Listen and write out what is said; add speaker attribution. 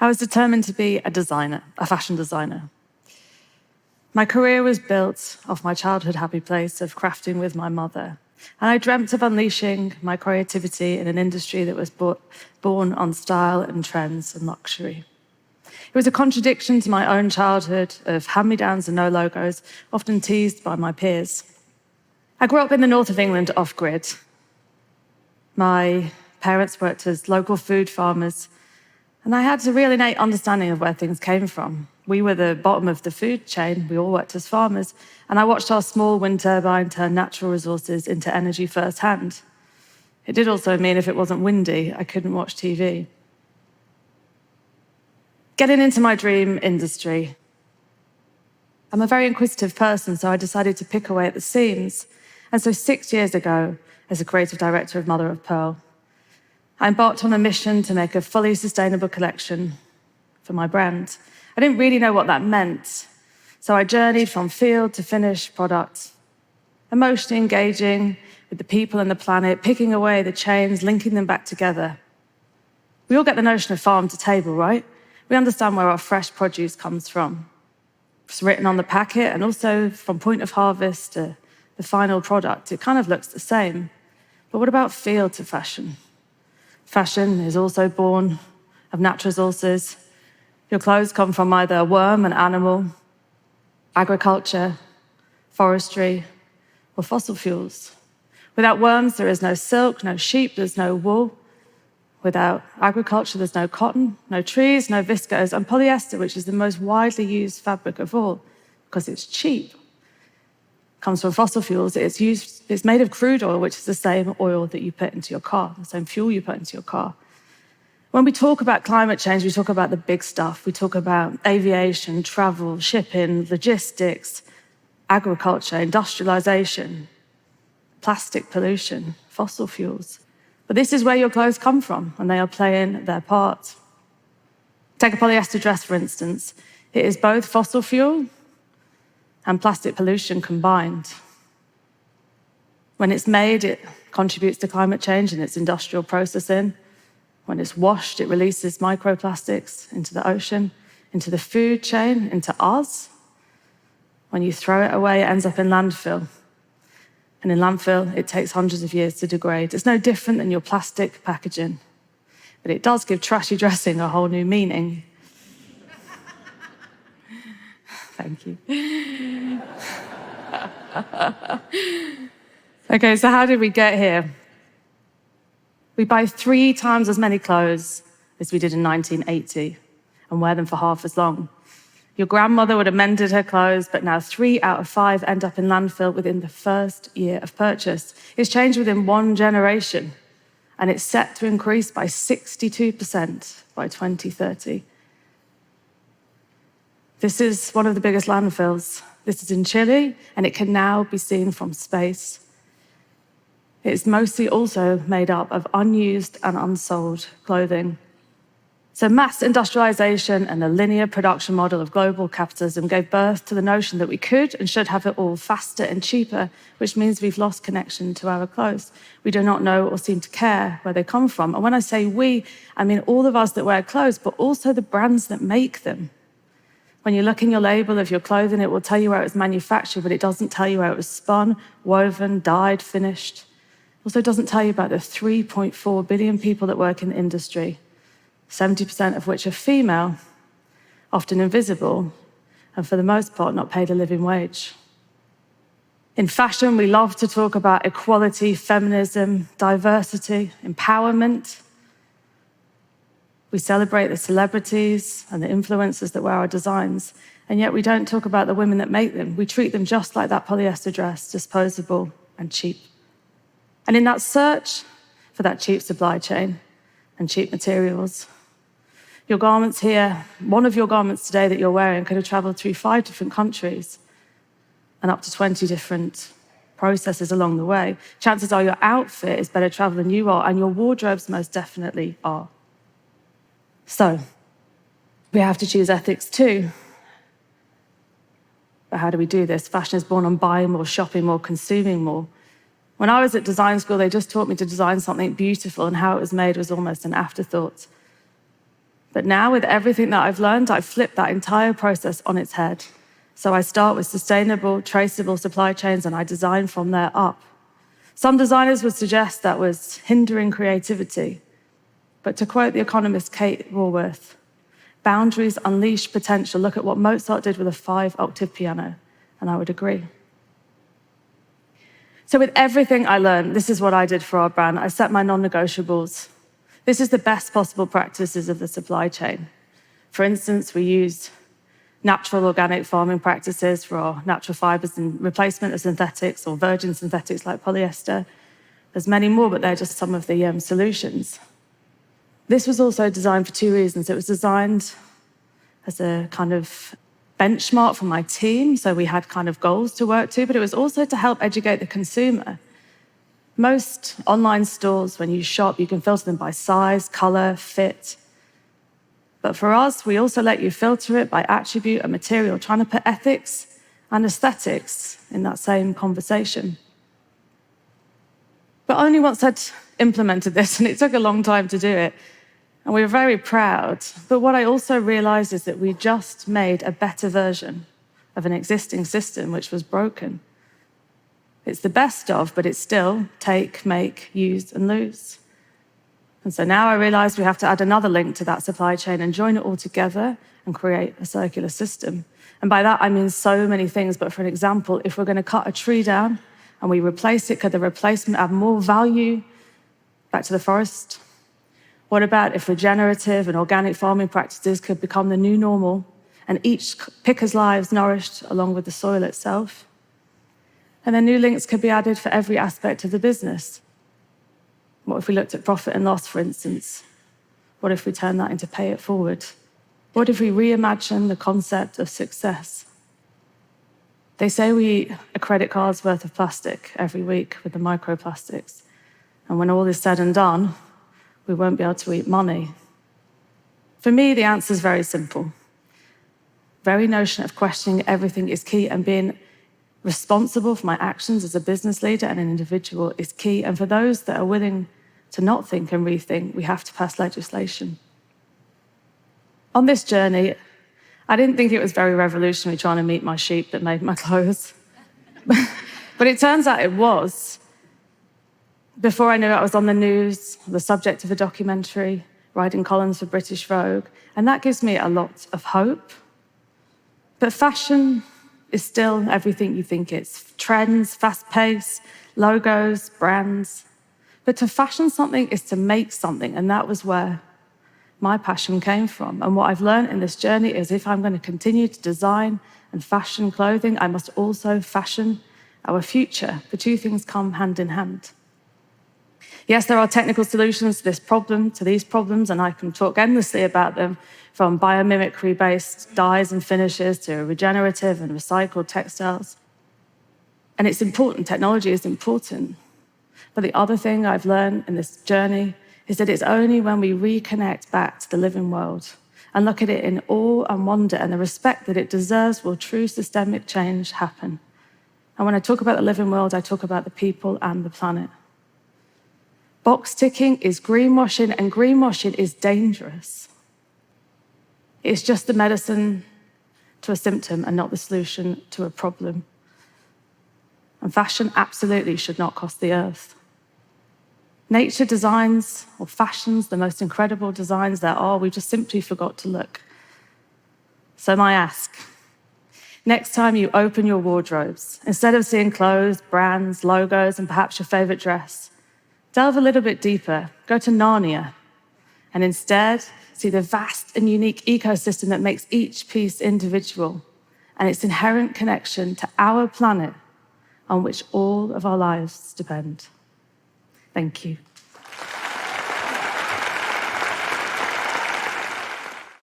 Speaker 1: I was determined to be a fashion designer. My career was built off my childhood happy place of crafting with my mother. And I dreamt of unleashing my creativity in an industry that was born on style and trends and luxury. It was a contradiction to my own childhood of hand-me-downs and no logos, often teased by my peers. I grew up in the north of England off-grid. My parents worked as local food farmers, and I had a real innate understanding of where things came from. We were the bottom of the food chain. We all worked as farmers. And I watched our small wind turbine turn natural resources into energy firsthand. It did also mean if it wasn't windy, I couldn't watch TV. Getting into my dream industry, I'm a very inquisitive person, so I decided to pick away at the seams. And so 6 years ago, as a creative director of Mother of Pearl, I embarked on a mission to make a fully sustainable collection for my brand. I didn't really know what that meant, so I journeyed from field to finished product, emotionally engaging with the people and the planet, picking away the chains, linking them back together. We all get the notion of farm to table, right? We understand where our fresh produce comes from. It's written on the packet, and also from point of harvest to the final product. It kind of looks the same. But what about field to fashion? Fashion is also born of natural resources. Your clothes come from either a worm, an animal, agriculture, forestry, or fossil fuels. Without worms, there is no silk, no sheep, there's no wool. Without agriculture, there's no cotton, no trees, no viscose, and polyester, which is the most widely used fabric of all, because it's cheap. Comes from fossil fuels. It's made of crude oil, which is the same oil that you put into your car, the same fuel you put into your car. When we talk about climate change, we talk about the big stuff. We talk about aviation, travel, shipping, logistics, agriculture, industrialization, plastic pollution, fossil fuels. But this is where your clothes come from, and they are playing their part. Take a polyester dress, for instance. It is both fossil fuel and plastic pollution combined. When it's made, it contributes to climate change in its industrial processing. When it's washed, it releases microplastics into the ocean, into the food chain, into us. When you throw it away, it ends up in landfill. And in landfill, it takes hundreds of years to degrade. It's no different than your plastic packaging. But it does give trashy dressing a whole new meaning. Thank you. Okay, so how did we get here? We buy 3 times as many clothes as we did in 1980 and wear them for half as long. Your grandmother would have mended her clothes, but now 3 out of 5 end up in landfill within the first year of purchase. It's changed within 1 generation, and it's set to increase by 62% by 2030. This is one of the biggest landfills. This is in Chile, and it can now be seen from space. It's mostly also made up of unused and unsold clothing. So mass industrialization and the linear production model of global capitalism gave birth to the notion that we could and should have it all faster and cheaper, which means we've lost connection to our clothes. We do not know or seem to care where they come from. And when I say we, I mean all of us that wear clothes, but also the brands that make them. When you look in your label of your clothing, it will tell you where it was manufactured, but it doesn't tell you where it was spun, woven, dyed, finished. It also doesn't tell you about the 3.4 billion people that work in the industry, 70% of which are female, often invisible, and for the most part, not paid a living wage. In fashion, we love to talk about equality, feminism, diversity, empowerment. We celebrate the celebrities and the influencers that wear our designs, and yet we don't talk about the women that make them. We treat them just like that polyester dress, disposable and cheap. And in that search for that cheap supply chain and cheap materials, your garments here, one of your garments today that you're wearing could have traveled through 5 different countries and up to 20 different processes along the way. Chances are your outfit is better traveled than you are, and your wardrobes most definitely are. So, we have to choose ethics too. But how do we do this? Fashion is born on buying more, shopping more, consuming more. When I was at design school, they just taught me to design something beautiful, and how it was made was almost an afterthought. But now, with everything that I've learned, I've flipped that entire process on its head. So I start with sustainable, traceable supply chains, and I design from there up. Some designers would suggest that was hindering creativity. But to quote the economist Kate Raworth, boundaries unleash potential. Look at what Mozart did with a 5-octave piano, and I would agree. So with everything I learned, this is what I did for our brand. I set my non-negotiables. This is the best possible practices of the supply chain. For instance, we used natural organic farming practices for our natural fibers in replacement of synthetics or virgin synthetics like polyester. There's many more, but they're just some of the solutions. This was also designed for 2 reasons. It was designed as a kind of benchmark for my team, so we had kind of goals to work to, but it was also to help educate the consumer. Most online stores, when you shop, you can filter them by size, color, fit. But for us, we also let you filter it by attribute and material, trying to put ethics and aesthetics in that same conversation. But only once I'd implemented this, and it took a long time to do it, and we were very proud. But what I also realized is that we just made a better version of an existing system which was broken. It's the best of, but it's still take, make, use, and lose. And so now I realize we have to add another link to that supply chain and join it all together and create a circular system. And by that, I mean so many things. But for an example, if we're going to cut a tree down and we replace it, could the replacement add more value back to the forest? What about if regenerative and organic farming practices could become the new normal and each picker's lives nourished along with the soil itself? And then new links could be added for every aspect of the business. What if we looked at profit and loss, for instance? What if we turned that into pay it forward? What if we reimagine the concept of success? They say we eat a credit card's worth of plastic every week with the microplastics. And when all is said and done, we won't be able to eat money. For me, the answer is very simple. Very notion of questioning everything is key, and being responsible for my actions as a business leader and an individual is key. And for those that are willing to not think and rethink, we have to pass legislation. On this journey, I didn't think it was very revolutionary trying to meet my sheep that made my clothes. But it turns out it was. Before I knew it, I was on the news, the subject of a documentary, writing columns for British Vogue, and that gives me a lot of hope. But fashion is still everything you think it's. Trends, fast pace, logos, brands. But to fashion something is to make something, and that was where my passion came from. And what I've learned in this journey is if I'm going to continue to design and fashion clothing, I must also fashion our future. The two things come hand in hand. Yes, there are technical solutions to this problem, to these problems, and I can talk endlessly about them, from biomimicry-based dyes and finishes to regenerative and recycled textiles. And it's important, technology is important. But the other thing I've learned in this journey is that it's only when we reconnect back to the living world and look at it in awe and wonder and the respect that it deserves will true systemic change happen. And when I talk about the living world, I talk about the people and the planet. Box ticking is greenwashing, and greenwashing is dangerous. It's just the medicine to a symptom and not the solution to a problem. And fashion absolutely should not cost the earth. Nature designs or fashions the most incredible designs there are. We just simply forgot to look. So my ask, next time you open your wardrobes, instead of seeing clothes, brands, logos, and perhaps your favorite dress, delve a little bit deeper, go to Narnia, and instead see the vast and unique ecosystem that makes each piece individual and its inherent connection to our planet on which all of our lives depend. Thank you.